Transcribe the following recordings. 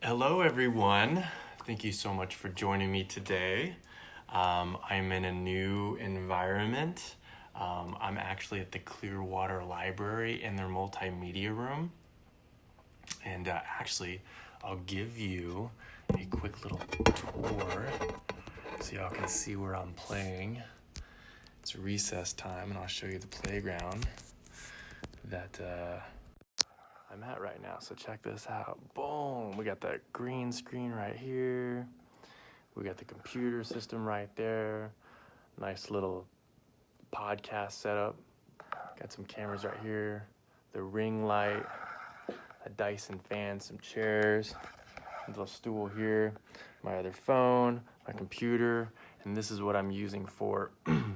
Hello, everyone. Thank you so much for joining me today. I'm in a new environment. I'm actually at the Clearwater Library in their multimedia room. And actually, I'll give you a quick little tour so y'all can see where I'm playing. It's recess time, and I'll show you the playground that I'm at right now. So check this out. Boom! We got that green screen right here. We got the computer system right there. Nice little podcast setup. Got some cameras right here. The ring light, a Dyson fan, some chairs, a little stool here, my other phone, my computer, and this is what I'm using for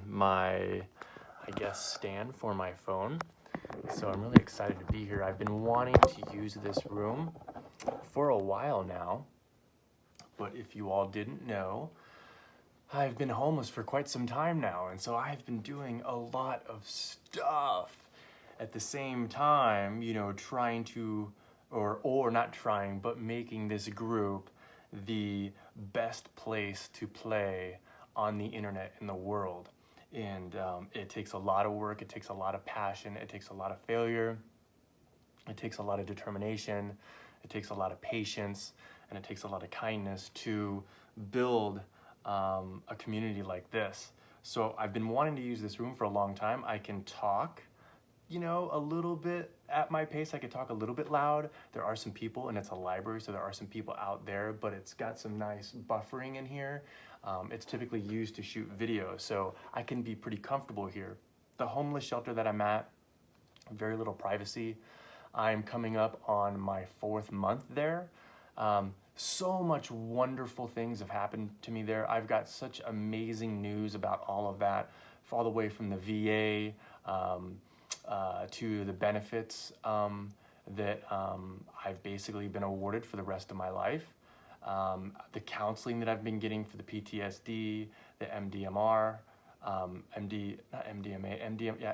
my, stand for my phone. So I'm really excited to be here. I've been wanting to use this room for a while now, but if you all didn't know, I've been homeless for quite some time now, and so I've been doing a lot of stuff at the same time, trying to, or not trying, but making this group the best place to play on the internet in the world. And it takes a lot of work, it takes a lot of passion, it takes a lot of failure, it takes a lot of determination, it takes a lot of patience, and it takes a lot of kindness to build a community like this. So I've been wanting to use this room for a long time. I can talk, a little bit at my pace. I could talk a little bit loud. There are some people, and it's a library, so there are some people out there, but it's got some nice buffering in here. It's typically used to shoot video, so I can be pretty comfortable here. The homeless shelter that I'm at, very little privacy. I'm coming up on my 4th month there. So much wonderful things have happened to me there. I've got such amazing news about all of that, all the way from the VA to the benefits that I've basically been awarded for the rest of my life. The counseling that I've been getting for the PTSD, the MDMR,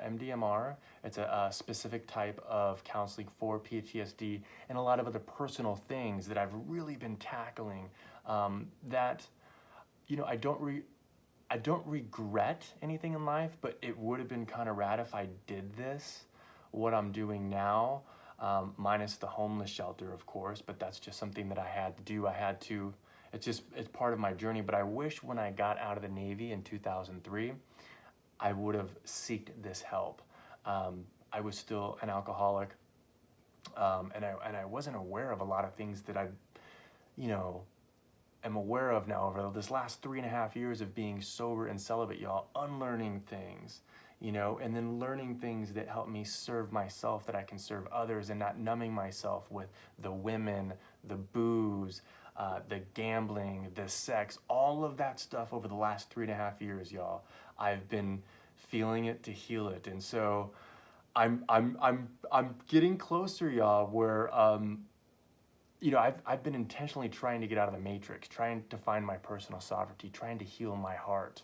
MDMR. It's a specific type of counseling for PTSD and a lot of other personal things that I've really been tackling. That, I don't regret anything in life, but it would have been kind of rad if I did this, what I'm doing now, minus the homeless shelter, of course, but that's just something that I had to do. It's part of my journey, but I wish when I got out of the Navy in 2003, I would have sought this help. I was still an alcoholic, and I wasn't aware of a lot of things that I, am aware of now over this last 3.5 years of being sober and celibate, y'all, unlearning things, and then learning things that help me serve myself, that I can serve others, and not numbing myself with the women, the booze, the gambling, the sex, all of that stuff over the last 3.5 years, y'all. I've been feeling it to heal it, and so I'm getting closer, y'all, where I've been intentionally trying to get out of the matrix, trying to find my personal sovereignty, trying to heal my heart,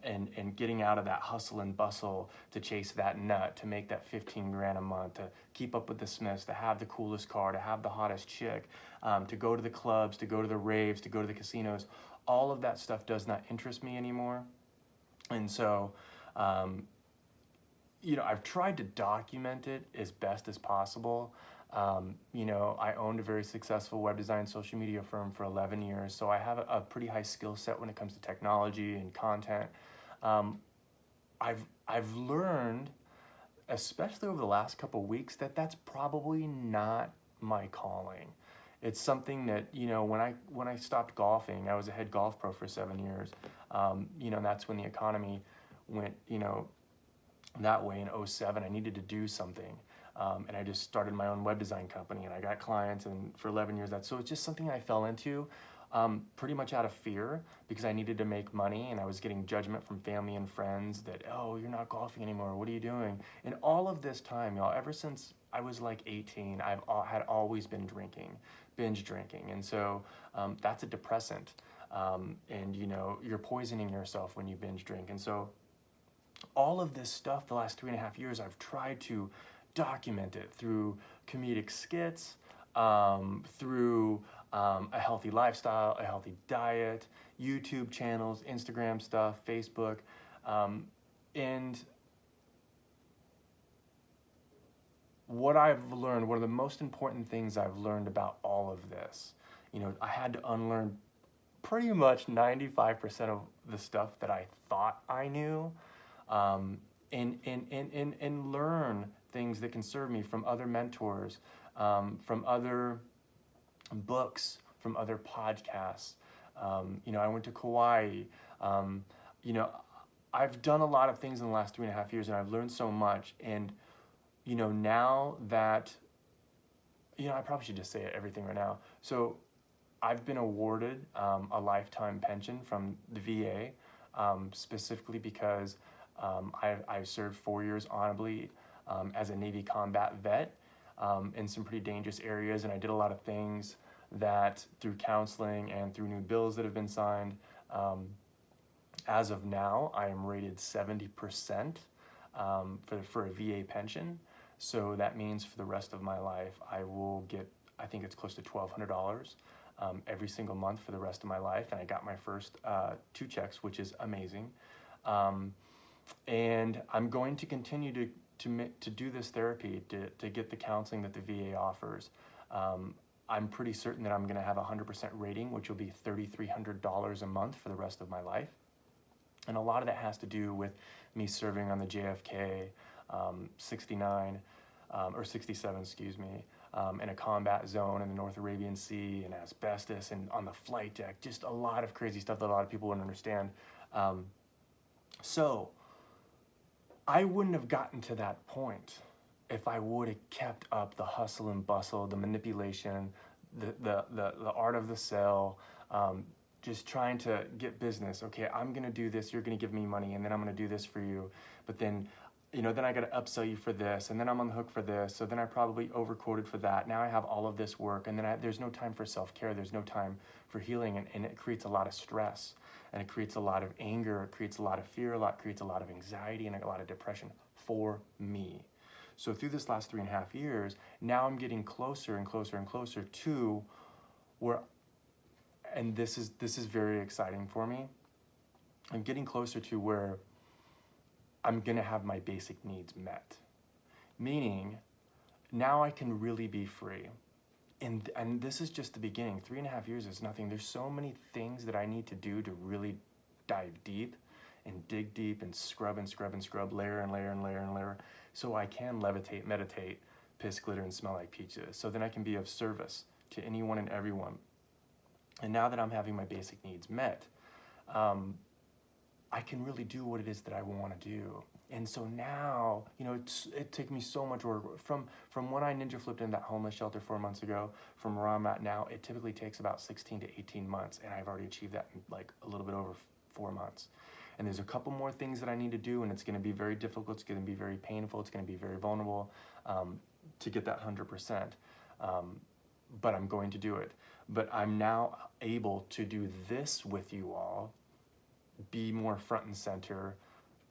and getting out of that hustle and bustle to chase that nut, to make that 15 grand a month, to keep up with the Smiths, to have the coolest car, to have the hottest chick, to go to the clubs, to go to the raves, to go to the casinos. All of that stuff does not interest me anymore. And so, I've tried to document it as best as possible. I owned a very successful web design social media firm for 11 years, so I have a pretty high skill set when it comes to technology and content. I've learned, especially over the last couple of weeks, that that's probably not my calling. It's something that, when I stopped golfing, I was a head golf pro for 7 years. And that's when the economy went, that way in '07. I needed to do something. And I just started my own web design company, and I got clients, and for 11 years so it's just something I fell into pretty much out of fear, because I needed to make money, and I was getting judgment from family and friends that, oh, you're not golfing anymore, what are you doing? And all of this time, y'all, ever since I was like 18, had always been drinking, binge drinking, and so that's a depressant, and you're poisoning yourself when you binge drink. And so all of this stuff, the last 3.5 years, I've tried to document it through comedic skits, through a healthy lifestyle, a healthy diet, YouTube channels, Instagram stuff, Facebook, and what I've learned, one of the most important things I've learned about all of this, I had to unlearn pretty much 95% of the stuff that I thought I knew, and learn things that can serve me from other mentors, from other books, from other podcasts. I went to Kauai. I've done a lot of things in the last 3.5 years, and I've learned so much. And now that, I probably should just say everything right now. So I've been awarded a lifetime pension from the VA, specifically because I served 4 years honorably as a Navy combat vet in some pretty dangerous areas, and I did a lot of things that through counseling and through new bills that have been signed, as of now, I am rated 70% for a VA pension. So that means for the rest of my life, I will get, I think it's close to $1,200 every single month for the rest of my life. And I got my first 2 checks, which is amazing. And I'm going to continue to do this therapy, to get the counseling that the VA offers. I'm pretty certain that I'm going to have a 100% rating, which will be $3,300 a month for the rest of my life. And a lot of that has to do with me serving on the JFK 69 or 67, excuse me, in a combat zone in the North Arabian Sea, and asbestos, and on the flight deck, just a lot of crazy stuff that a lot of people wouldn't understand. So I wouldn't have gotten to that point if I would have kept up the hustle and bustle, the manipulation, the art of the sell, just trying to get business. Okay, I'm gonna do this, you're gonna give me money, and then I'm gonna do this for you. But then, then I gotta upsell you for this, and then I'm on the hook for this, so then I probably overquoted for that. Now I have all of this work, and then there's no time for self-care, there's no time for healing, and it creates a lot of stress, and it creates a lot of anger, it creates a lot of fear, creates a lot of anxiety, and a lot of depression for me. So through this last 3.5 years, now I'm getting closer and closer and closer to where, and this is very exciting for me, I'm getting closer to where I'm gonna have my basic needs met. Meaning, now I can really be free. And this is just the beginning. 3.5 years is nothing. There's so many things that I need to do to really dive deep and dig deep and scrub and scrub and scrub, layer and layer and layer and layer, so I can levitate, meditate, piss, glitter, and smell like peaches. So then I can be of service to anyone and everyone. And now that I'm having my basic needs met, I can really do what it is that I want to do. And so now, it took me so much work. From when I ninja flipped in that homeless shelter 4 months ago, from where I'm at now, it typically takes about 16 to 18 months. And I've already achieved that in like a little bit over 4 months. And there's a couple more things that I need to do, and it's going to be very difficult. It's going to be very painful. It's going to be very vulnerable to get that 100%. But I'm going to do it. But I'm now able to do this with you all, be more front and center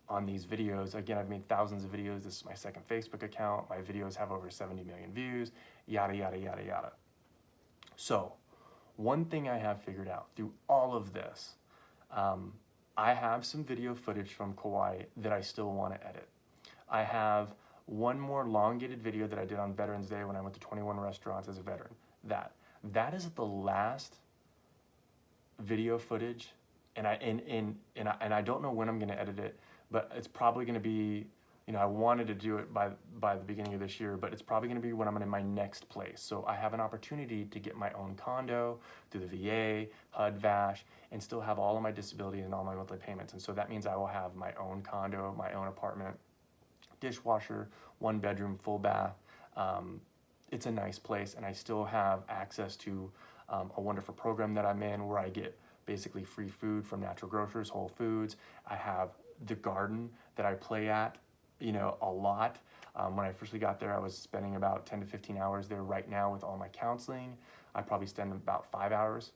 on these videos. Again, I've made thousands of videos. This is my second Facebook account. My videos have over 70 million views, yada, yada, yada, yada. So one thing I have figured out through all of this, I have some video footage from Kauai that I still want to edit. I have one more elongated video that I did on Veterans Day when I went to 21 restaurants as a veteran. That is the last video footage, and I don't know when I'm going to edit it, but it's probably going to be, I wanted to do it by the beginning of this year, but it's probably going to be when I'm in my next place. So I have an opportunity to get my own condo through the VA, HUD, VASH, and still have all of my disability and all my monthly payments. And so that means I will have my own condo, my own apartment, dishwasher, 1 bedroom, full bath. It's a nice place, and I still have access to a wonderful program that I'm in where I get basically free food from Natural Grocers, Whole Foods. I have the garden that I play at, a lot. When I first got there, I was spending about 10 to 15 hours there. Right now, with all my counseling, I probably spend about 5 hours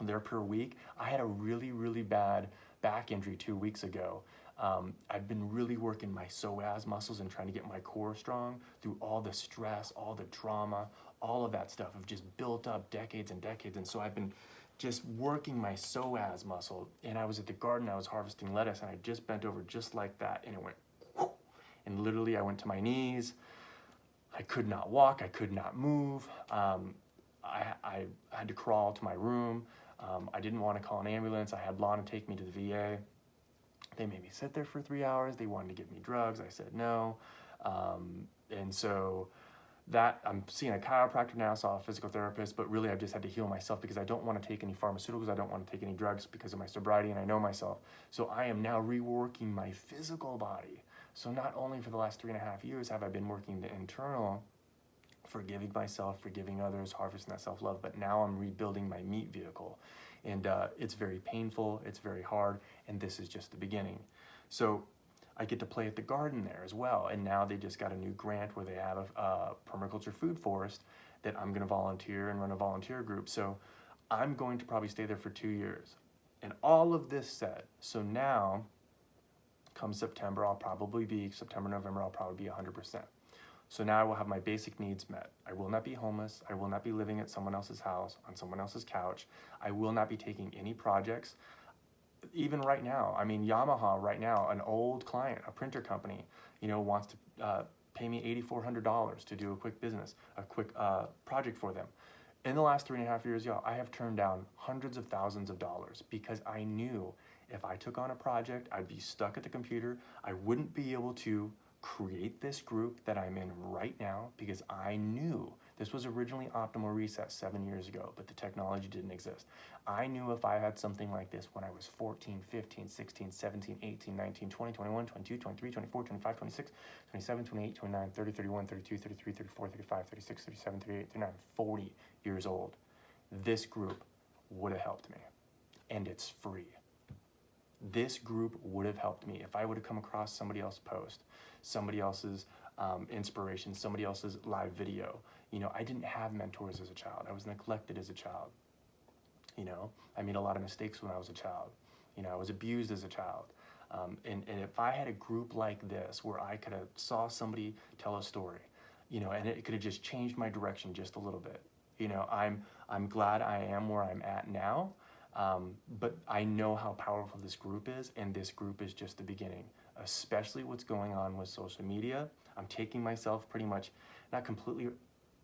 there per week. I had a really, really bad back injury 2 weeks ago. I've been really working my psoas muscles and trying to get my core strong through all the stress, all the trauma, all of that stuff have just built up decades and decades. And so I've been just working my psoas muscle. And I was at the garden, I was harvesting lettuce, and I just bent over just like that, and it went whoosh, and literally I went to my knees. I could not walk, I could not move. I had to crawl to my room. I didn't want to call an ambulance. I had Lana take me to the VA. They made me sit there for 3 hours. They wanted to give me drugs. I said no. And so that I'm seeing a chiropractor now, saw a physical therapist, but really I've just had to heal myself because I don't want to take any pharmaceuticals. I don't want to take any drugs because of my sobriety, and I know myself. So I am now reworking my physical body. So not only for the last 3.5 years have I been working the internal, forgiving myself, forgiving others, harvesting that self-love, but now I'm rebuilding my meat vehicle. And it's very painful, it's very hard, and this is just the beginning. So I get to play at the garden there as well, and now they just got a new grant where they have a permaculture food forest that I'm gonna volunteer and run a volunteer group. So I'm going to probably stay there for 2 years. And all of this said, so now, come September, September, November, I'll probably be 100%. So now I will have my basic needs met. I will not be homeless. I will not be living at someone else's house, on someone else's couch. I will not be taking any projects. Even right now, I mean, Yamaha right now, an old client, a printer company, wants to pay me $8,400 to do a quick project for them. In the last 3.5 years, y'all, I have turned down hundreds of thousands of dollars because I knew if I took on a project, I'd be stuck at the computer. I wouldn't be able to create this group that I'm in right now because I knew this was originally Optimal Reset 7 years ago, but the technology didn't exist. I knew if I had something like this when I was 14, 15, 16, 17, 18, 19, 20, 21, 22, 23, 24, 25, 26, 27, 28, 29, 30, 31, 32, 33, 34, 35, 36, 37, 38, 39, 40 years old. This group would have helped me, and it's free. This group would have helped me if I would have come across somebody else's post, somebody else's inspiration, somebody else's live video. I didn't have mentors as a child. I was neglected as a child. I made a lot of mistakes when I was a child. I was abused as a child. And if I had a group like this where I could have saw somebody tell a story, and it could have just changed my direction just a little bit. I'm glad I am where I'm at now. But I know how powerful this group is, and this group is just the beginning, especially what's going on with social media. I'm taking myself pretty much, not completely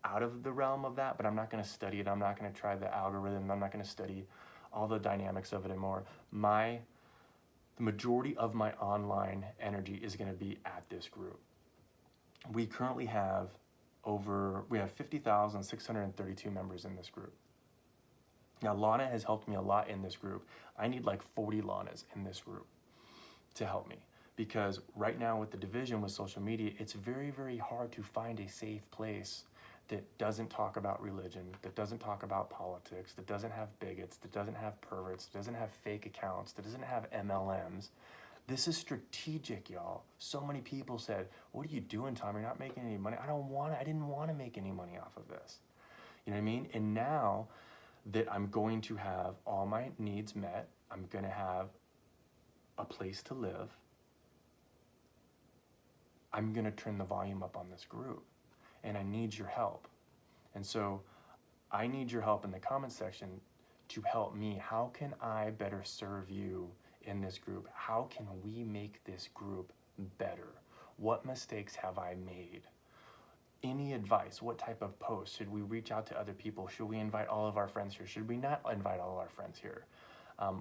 out of the realm of that, but I'm not going to study it. I'm not going to try the algorithm. I'm not going to study all the dynamics of it anymore. The majority of my online energy is going to be at this group. We currently have 50,632 members in this group. Now, Lana has helped me a lot in this group. I need like 40 Lanas in this group to help me, because right now with the division with social media, it's very, very hard to find a safe place that doesn't talk about religion, that doesn't talk about politics, that doesn't have bigots, that doesn't have perverts, that doesn't have fake accounts, that doesn't have MLMs. This is strategic, y'all. So many people said, "What are you doing, Tom? You're not making any money." I didn't want to make any money off of this. You know what I mean? And now that I'm going to have all my needs met, I'm going to have a place to live, I'm going to turn the volume up on this group. And I need your help. And so I need your help in the comment section to help me. How can I better serve you in this group? How can we make this group better? What mistakes have I made? Any advice? What type of post? Should we reach out to other people? Should we invite all of our friends here? Should we not invite all of our friends here?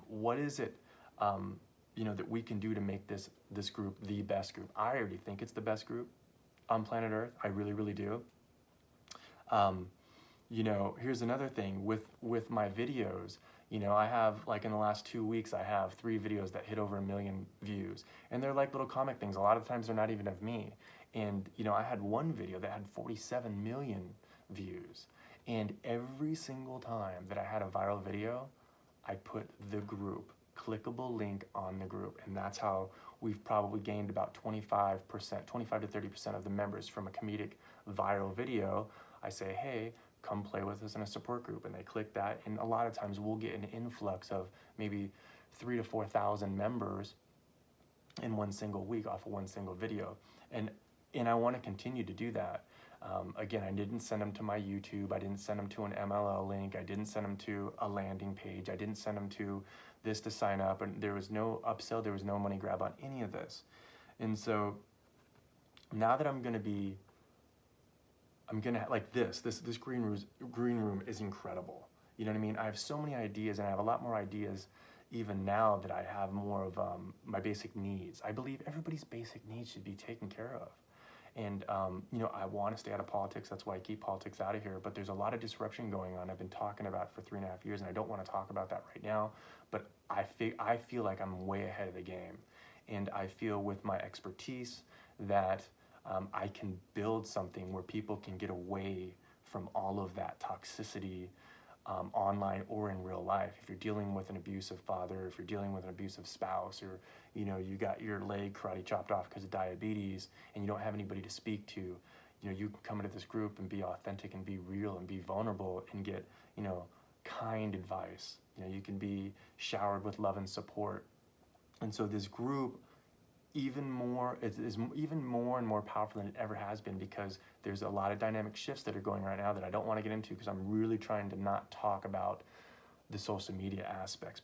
What is it that we can do to make this group the best group? I already think it's the best group on planet Earth. I really, really do. Here's another thing with my videos. I have, like, in the last 2 weeks, I have 3 videos that hit over 1 million views, and they're like little comic things. A lot of times they're not even of me. And I had one video that had 47 million views, and every single time that I had a viral video, I put the group, clickable link on the group, and that's how we've probably gained about 25 to 30% of the members from a comedic viral video. I say, hey, come play with us in a support group, and they click that, and a lot of times we'll get an influx of maybe 3,000 to 4,000 members in one single week off of one single video. And I want to continue to do that. Again, I didn't send them to my YouTube. I didn't send them to an MLL link. I didn't send them to a landing page. I didn't send them to this to sign up. And there was no upsell. There was no money grab on any of this. And so now that I'm going to like this green room is incredible. You know what I mean? I have so many ideas, and I have a lot more ideas even now that I have more of my basic needs. I believe everybody's basic needs should be taken care of. And, you know, I want to stay out of politics. That's why I keep politics out of here. But there's a lot of disruption going on. I've been talking about it for 3.5 years, and I don't want to talk about that right now. But I feel like I'm way ahead of the game. And I feel with my expertise that I can build something where people can get away from all of that toxicity online or in real life. If you're dealing with an abusive father, if you're dealing with an abusive spouse, or you know you got your leg karate chopped off because of diabetes and you don't have anybody to speak to, you know, you can come into this group and be authentic and be real and be vulnerable and get, you know, kind advice. You know, you can be showered with love and support. And so this group is even more and more powerful than it ever has been, because there's a lot of dynamic shifts that are going right now that I don't want to get into, because I'm really trying to not talk about the social media aspects,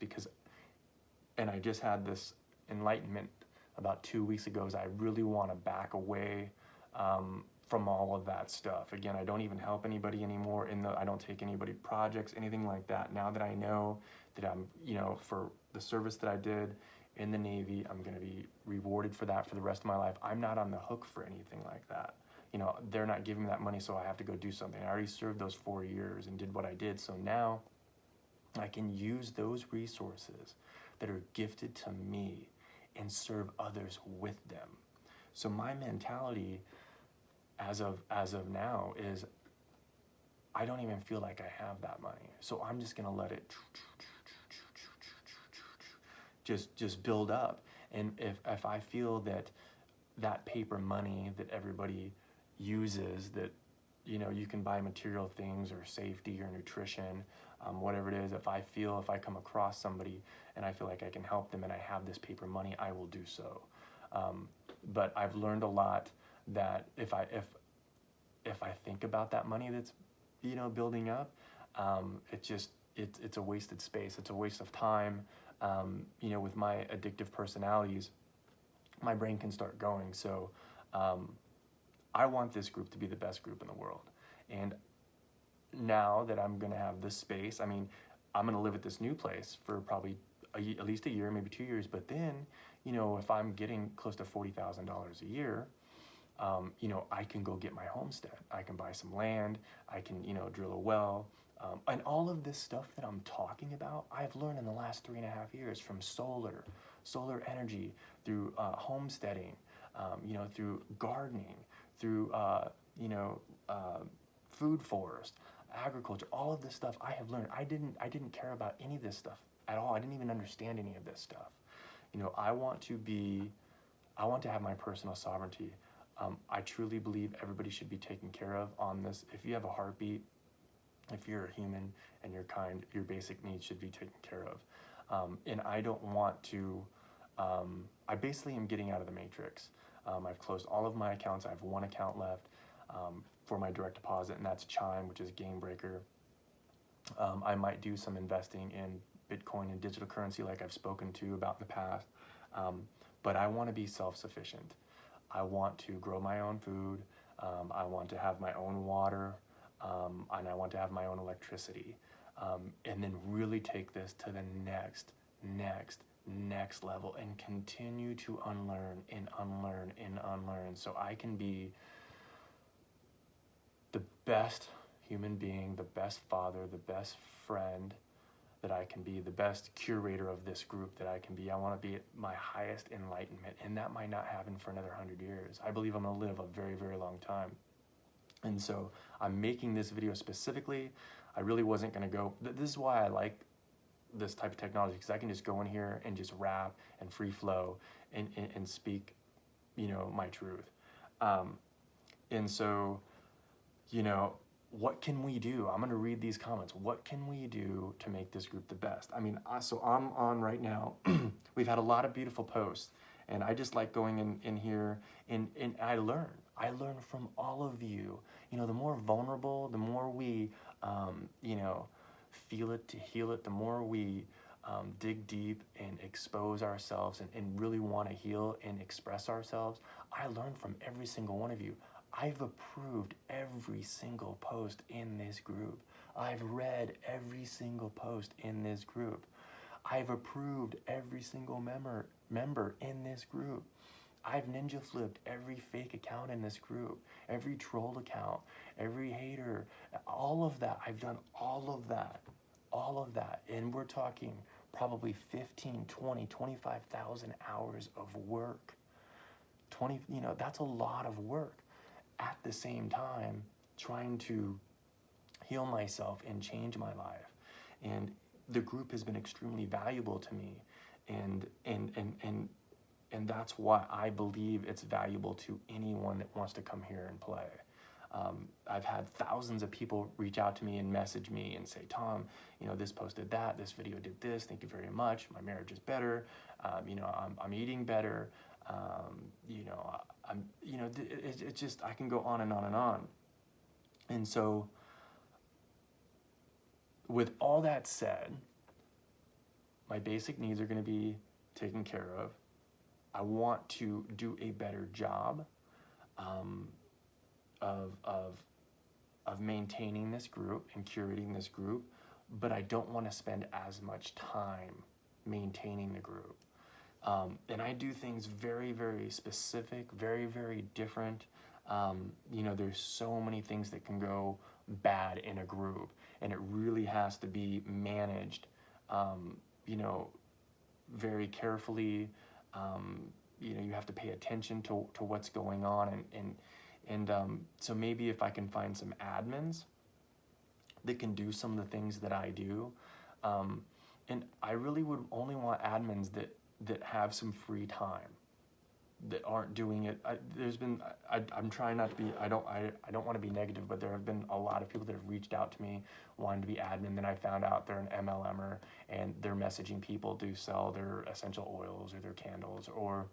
and I just had this enlightenment about 2 weeks ago, is I really want to back away from all of that stuff. Again, I don't even help anybody anymore I don't take anybody projects, anything like that. Now that I know that I'm, you know, for the service that I did in the Navy, I'm going to be rewarded for that for the rest of my life. I'm not on the hook for anything like that. You know, they're not giving me that money, so I have to go do something. I already served those 4 years and did what I did. So now I can use those resources that are gifted to me and serve others with them. So my mentality as of now is I don't even feel like I have that money. So I'm just going to let it just build up. And if I feel that paper money that everybody uses, that, you know, you can buy material things or safety or nutrition, whatever it is, if I come across somebody and I feel like I can help them and I have this paper money, I will do so. But I've learned a lot that if I think about that money that's, you know, building up, it's a wasted space. It's a waste of time. You know, with my addictive personalities, my brain can start going. So I want this group to be the best group in the world. And now that I'm going to have this space, I mean, I'm going to live at this new place for probably at least a year, maybe 2 years. But then, you know, if I'm getting close to $40,000 a year, you know, I can go get my homestead. I can buy some land. I can, you know, drill a well. And all of this stuff that I'm talking about, I've learned in the last 3.5 years, from solar energy, through homesteading, you know, through gardening, through, you know, food forest, agriculture, all of this stuff I have learned. I didn't care about any of this stuff at all. I didn't even understand any of this stuff. You know, I want to have my personal sovereignty. I truly believe everybody should be taken care of on this. If you have a heartbeat, if you're a human and you're kind, your basic needs should be taken care of. And I don't want to, I basically am getting out of the matrix. I've closed all of my accounts. I have one account left for my direct deposit, and that's Chime, which is Game Breaker. I might do some investing in Bitcoin and digital currency like I've spoken to about in the past. But I want to be self-sufficient. I want to grow my own food. I want to have my own water. And I want to have my own electricity. And then really take this to the next level and continue to unlearn and unlearn and unlearn, so I can be the best human being, the best father, the best friend that I can be, the best curator of this group that I can be. I want to be at my highest enlightenment, and that might not happen for another 100 years. I believe I'm going to live a very, very long time. And so I'm making this video specifically. I really wasn't going to go. This is why I like this type of technology, because I can just go in here and just rap and free flow and speak, you know, my truth. And so, you know, what can we do? I'm going to read these comments. What can we do to make this group the best? I mean, so I'm on right now. We've had a lot of beautiful posts, and I just like going in here and I learn. I learn from all of you. You know, the more vulnerable, the more we, you know, feel it to heal it, the more we dig deep and expose ourselves and really want to heal and express ourselves. I learn from every single one of you. I've approved every single post in this group. I've read every single post in this group. I've approved every single member in this group. I've ninja flipped every fake account in this group, every troll account, every hater, all of that. I've done all of that, all of that. And we're talking probably 15, 20, 25,000 hours of work. 20, you know, that's a lot of work. At the same time, trying to heal myself and change my life. And the group has been extremely valuable to me. And that's why I believe it's valuable to anyone that wants to come here and play. I've had thousands of people reach out to me and message me and say, Tom, you know, this posted that, this video did this, thank you very much, my marriage is better, you know, I'm eating better, you know, it's just, I can go on and on and on. And so, with all that said, my basic needs are going to be taken care of. I want to do a better job of maintaining this group and curating this group, but I don't want to spend as much time maintaining the group. And I do things very, very specific, very, very different. You know, there's so many things that can go bad in a group, and it really has to be managed, you know, very carefully. You know, you have to pay attention to what's going on, and so maybe if I can find some admins that can do some of the things that I do, and I really would only want admins that have some free time, that aren't doing it. I'm trying not to be, I don't want to be negative, but there have been a lot of people that have reached out to me wanting to be admin. Then I found out they're an MLMer and they're messaging people to sell their essential oils or their candles. Or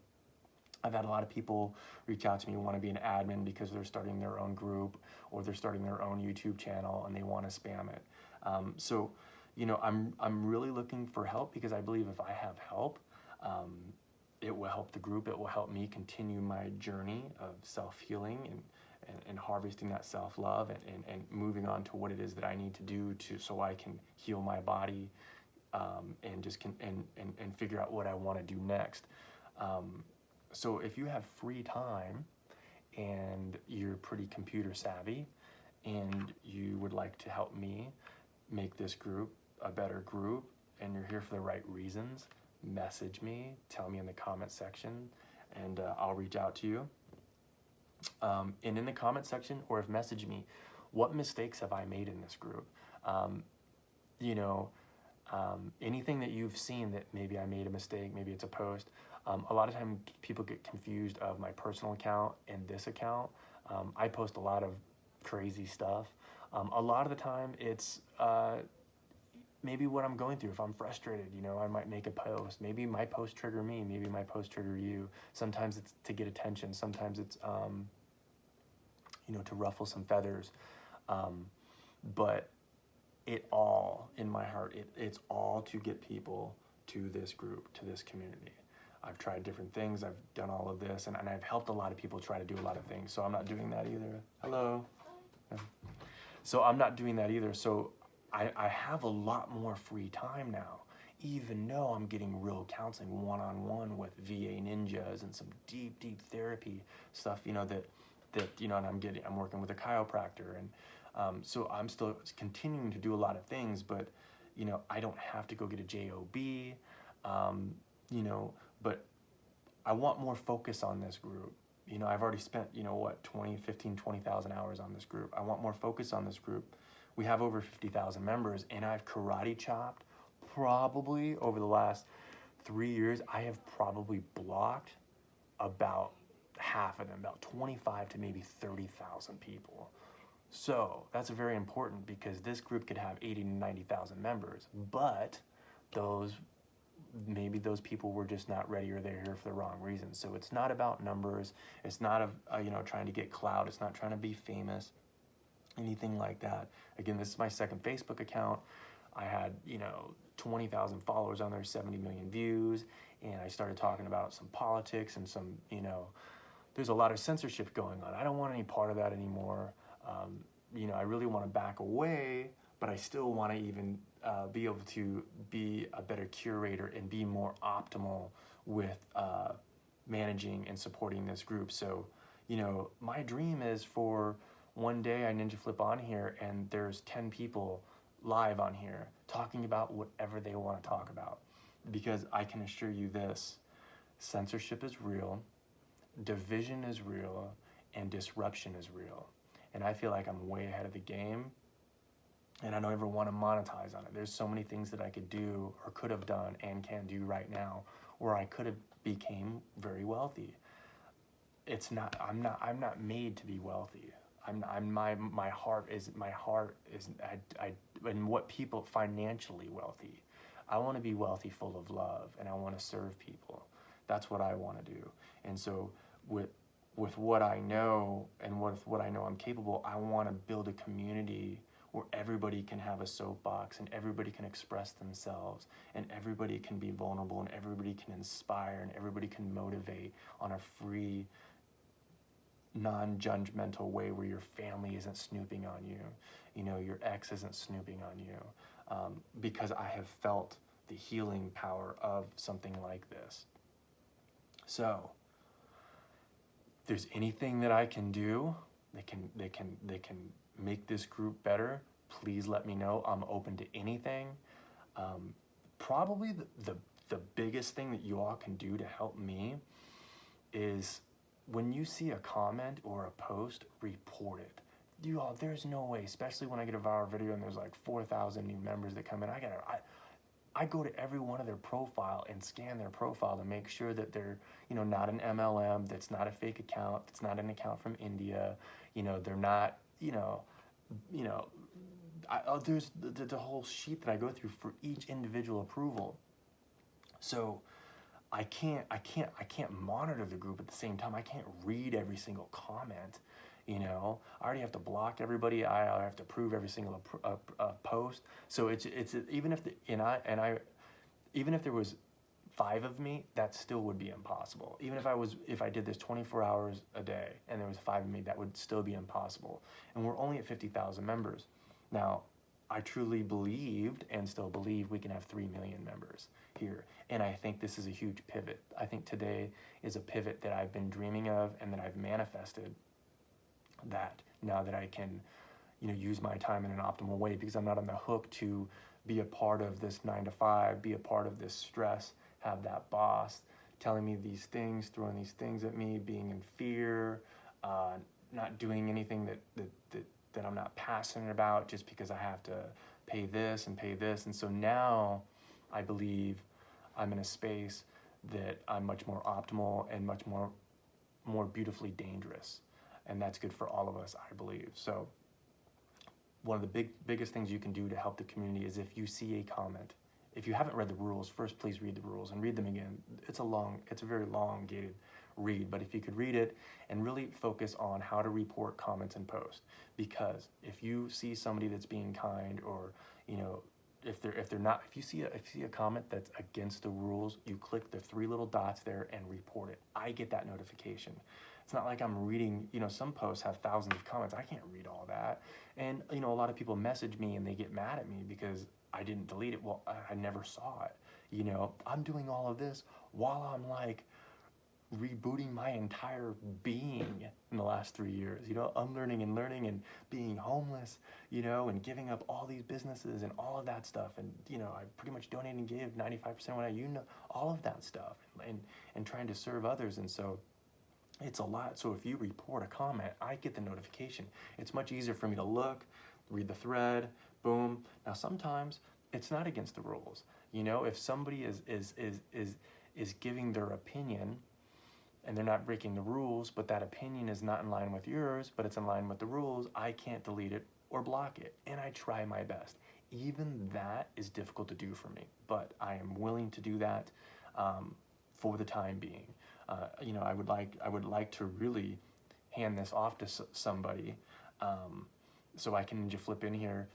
I've had a lot of people reach out to me who want to be an admin because they're starting their own group or they're starting their own YouTube channel and they want to spam it. So, you know, I'm really looking for help, because I believe if I have help, it will help the group. It will help me continue my journey of self-healing and harvesting that self-love and moving on to what it is that I need to do so I can heal my body, and just and figure out what I want to do next. So if you have free time and you're pretty computer savvy and you would like to help me make this group a better group, and you're here for the right reasons, message me, tell me in the comment section, and I'll reach out to you. And in the comment section, or if message me, what mistakes have I made in this group? You know, anything that you've seen that maybe I made a mistake, maybe it's a post. A lot of time people get confused of my personal account and this account. I post a lot of crazy stuff. A lot of the time it's maybe what I'm going through. If I'm frustrated, you know, I might make a post. Maybe my post trigger me, maybe my post trigger you. Sometimes it's to get attention. Sometimes it's, you know, to ruffle some feathers. But it all, in my heart, it's all to get people to this group, to this community. I've tried different things. I've done all of this, and I've helped a lot of people try to do a lot of things. So I'm not doing that either. Hello. So I'm not doing that either. So I have a lot more free time now, even though I'm getting real counseling one-on-one with VA ninjas and some deep, deep therapy stuff, you know, that you know, and I'm working with a chiropractor, and so I'm still continuing to do a lot of things, but, you know, I don't have to go get a JOB, you know, but I want more focus on this group. You know, I've already spent, you know, what, 20,000 hours on this group. I want more focus on this group. We have over 50,000 members, and I've karate chopped probably over the last 3 years. I have probably blocked about half of them, about 25 to maybe 30,000 people. So that's very important, because this group could have 80 to 90,000 members, but those maybe those people were just not ready, or they're here for the wrong reasons. So it's not about numbers. It's not trying to get clout. It's not trying to be famous, anything like that. Again, this is my second Facebook account. I had 20,000 followers on there, 70 million views, and I started talking about some politics and some there's a lot of censorship going on. I don't want any part of that anymore. I really want to back away, but I still want to even be able to be a better curator and be more optimal with managing and supporting this group. So, my dream is for one day I Ninja Flip on here and there's 10 people live on here talking about whatever they want to talk about. Because I can assure you this, censorship is real, division is real, and disruption is real. And I feel like I'm way ahead of the game, and I don't ever want to monetize on it. There's so many things that I could do or could have done and can do right now where I could have became very wealthy. I'm not made to be wealthy. My heart is and what people financially wealthy. I want to be wealthy, full of love, and I want to serve people. That's what I want to do. And so with what I know and with what I know I'm capable, I want to build a community where everybody can have a soapbox and everybody can express themselves and everybody can be vulnerable and everybody can inspire and everybody can motivate on a free, non-judgmental way where your family isn't snooping on you, your ex isn't snooping on you, because I have felt the healing power of something like this. So, if there's anything that I can do that can make this group better, please let me know. I'm open to anything. Probably the biggest thing that you all can do to help me is when you see a comment or a post, report it. You all, there's no way, especially when I get a viral video and there's like 4,000 new members that come in, I go to every one of their profile and scan their profile to make sure that they're, not an MLM, that's not a fake account, that's not an account from India, they're not, there's the whole sheet that I go through for each individual approval. So I can't monitor the group at the same time. I can't read every single comment. I already have to block everybody. I have to approve every single post. So it's even if even if there was 5 of me, that still would be impossible. Even if I did this 24 hours a day and there was 5 of me, that would still be impossible. And we're only at 50,000 members. Now, I truly believed and still believe we can have 3 million members here. And I think this is a huge pivot. I think today is a pivot that I've been dreaming of and that I've manifested, that now that I can, use my time in an optimal way, because I'm not on the hook to be a part of this 9 to 5, be a part of this stress, have that boss telling me these things, throwing these things at me, being in fear, not doing anything that I'm not passionate about just because I have to pay this and pay this. And so now I believe I'm in a space that I'm much more optimal and much more beautifully dangerous. And that's good for all of us, I believe. So one of the biggest things you can do to help the community is if you see a comment. If you haven't read the rules, first please read the rules and read them again. It's a very elongated read, but if you could read it and really focus on how to report comments and posts. Because if you see somebody that's being kind, or if you see a comment that's against the rules, you click the 3 little dots there and report it. I get that notification. It's not like I'm reading, some posts have thousands of comments. I can't read all that. And, a lot of people message me and they get mad at me because I didn't delete it. Well, I never saw it. I'm doing all of this while I'm like rebooting my entire being in the last 3 years, unlearning and learning and being homeless, and giving up all these businesses and all of that stuff. And, I pretty much donate and give 95% of what all of that stuff, and trying to serve others. And so it's a lot. So if you report a comment, I get the notification. It's much easier for me to look, read the thread, boom. Now sometimes it's not against the rules. If somebody is giving their opinion and they're not breaking the rules, but that opinion is not in line with yours, but it's in line with the rules, I can't delete it or block it. And I try my best. even that is difficult to do for me, but I am willing to do that for the time being. I would like to really hand this off to somebody, so I can just flip in here,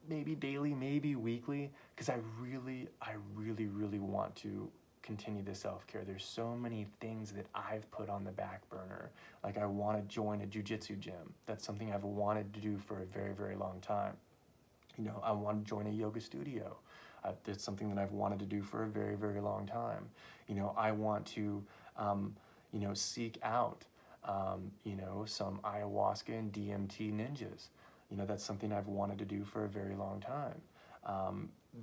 maybe daily, maybe weekly, because I really want to continue the self-care. There's so many things that I've put on the back burner. Like, I want to join a jiu-jitsu gym. That's something I've wanted to do for a very long time. I want to join a yoga studio. It's something that I've wanted to do for a very long time. I want to seek out some ayahuasca and DMT ninjas. That's something I've wanted to do for a very long time.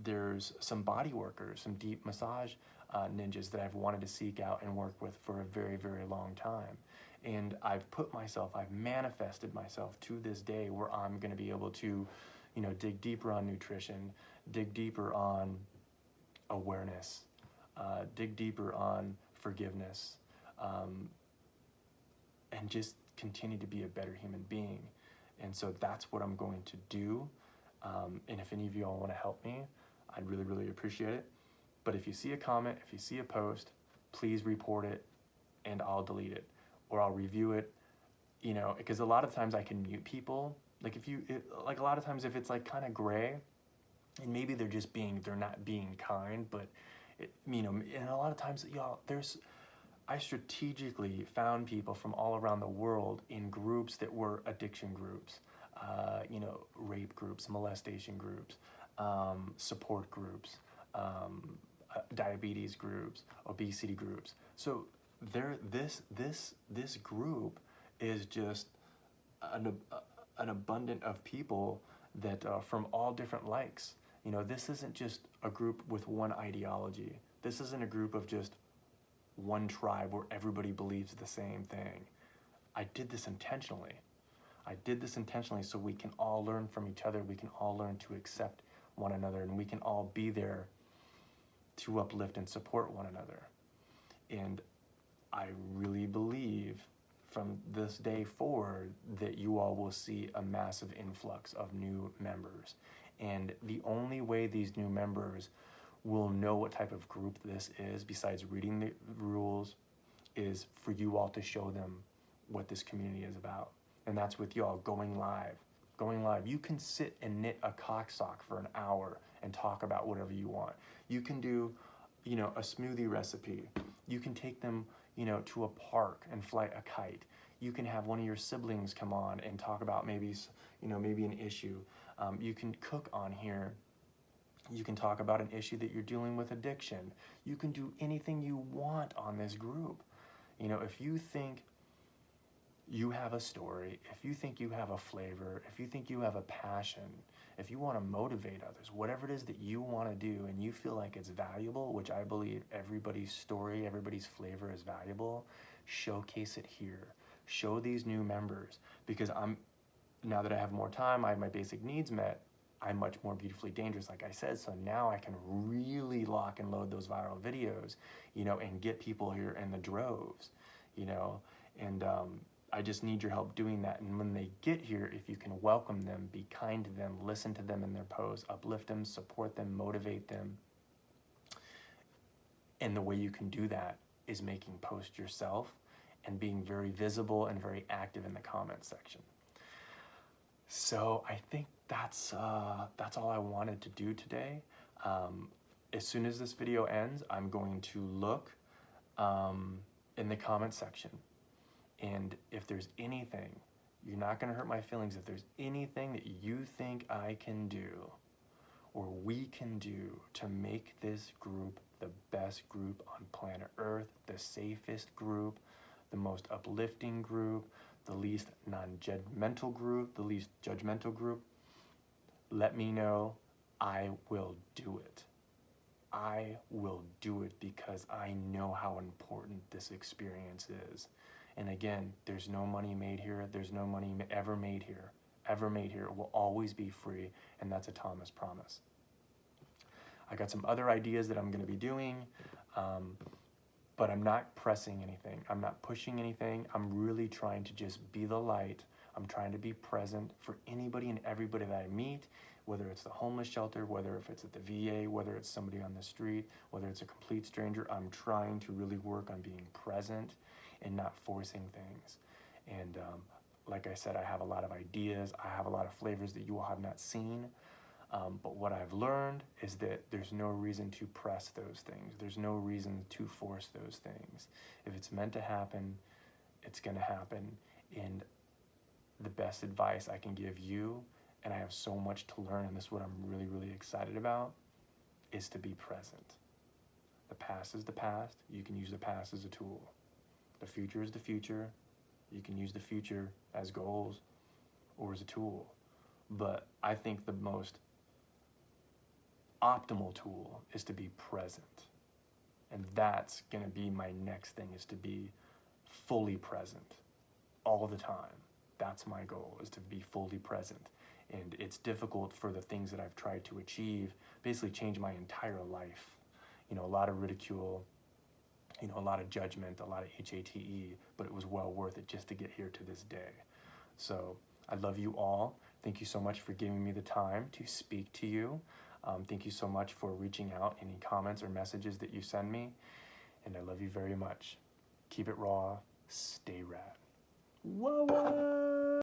There's some body workers, some deep massage ninjas that I've wanted to seek out and work with for a very long time. And I've manifested myself to this day where I'm going to be able to, dig deeper on nutrition, dig deeper on awareness, dig deeper on forgiveness, and just continue to be a better human being. And so that's what I'm going to do. And if any of you all want to help me, I'd really appreciate it. But if you see a comment, if you see a post, please report it and I'll delete it, or I'll review it, because a lot of times I can mute people. Like a lot of times if it's like kind of gray, and maybe they're not being kind, but and a lot of times, I strategically found people from all around the world in groups that were addiction groups, rape groups, molestation groups, support groups, diabetes groups, obesity groups. So this group is just an abundant of people that from all different likes. This isn't just a group with one ideology. This isn't a group of just one tribe where everybody believes the same thing. I did this intentionally. So we can all learn from each other. We can all learn to accept one another, and we can all be there to uplift and support one another. And I really believe from this day forward that you all will see a massive influx of new members. And the only way these new members will know what type of group this is, besides reading the rules, is for you all to show them what this community is about. And that's with y'all going live. You can sit and knit a cock sock for an hour and talk about whatever you want. You can do, a smoothie recipe. You can take them, to a park and fly a kite. You can have one of your siblings come on and talk about maybe an issue. You can cook on here. You can talk about an issue that you're dealing with, addiction. You can do anything you want on this group. If you think you have a story, if you think you have a flavor, if you think you have a passion, if you want to motivate others, whatever it is that you want to do and you feel like it's valuable, which I believe everybody's story, everybody's flavor is valuable, showcase it here. Show these new members, because now that I have more time, I have my basic needs met, I'm much more beautifully dangerous, like I said. So now I can really lock and load those viral videos, and get people here in the droves, and I just need your help doing that. And when they get here, if you can welcome them, be kind to them, listen to them in their pose, uplift them, support them, motivate them. And the way you can do that is making posts yourself and being very visible and very active in the comments section. So I think that's all I wanted to do today. As soon as this video ends, I'm going to look in the comment section. And if there's anything, you're not going to hurt my feelings. If there's anything that you think I can do or we can do to make this group the best group on planet Earth, the safest group, the most uplifting group, the least non-judgmental group, the least judgmental group, let me know. I will do it. I will do it because I know how important this experience is. And again, there's no money made here. There's no money ever made here. It will always be free, and that's a Thomas promise. I got some other ideas that I'm going to be doing, but I'm not pressing anything. I'm not pushing anything. I'm really trying to just be the light. I'm trying to be present for anybody and everybody that I meet, whether it's the homeless shelter, whether if it's at the VA, whether it's somebody on the street, whether it's a complete stranger. I'm trying to really work on being present and not forcing things. And like I said, I have a lot of ideas. I have a lot of flavors that you all have not seen. But what I've learned is that there's no reason to press those things. There's no reason to force those things. If it's meant to happen, it's going to happen. And the best advice I can give you, and I have so much to learn, and this is what I'm really, really excited about, is to be present. The past is the past. You can use the past as a tool. The future is the future. You can use the future as goals or as a tool. But I think the most optimal tool is to be present. And that's going to be my next thing, is to be fully present all the time. That's my goal, is to be fully present. And it's difficult for the things that I've tried to achieve, basically change my entire life. You know, a lot of ridicule, you know, a lot of judgment, a lot of HATE, but it was well worth it just to get here to this day. So I love you all. Thank you so much for giving me the time to speak to you. Thank you so much for reaching out, any comments or messages that you send me. And I love you very much. Keep it raw. Stay rad. Whoa, whoa.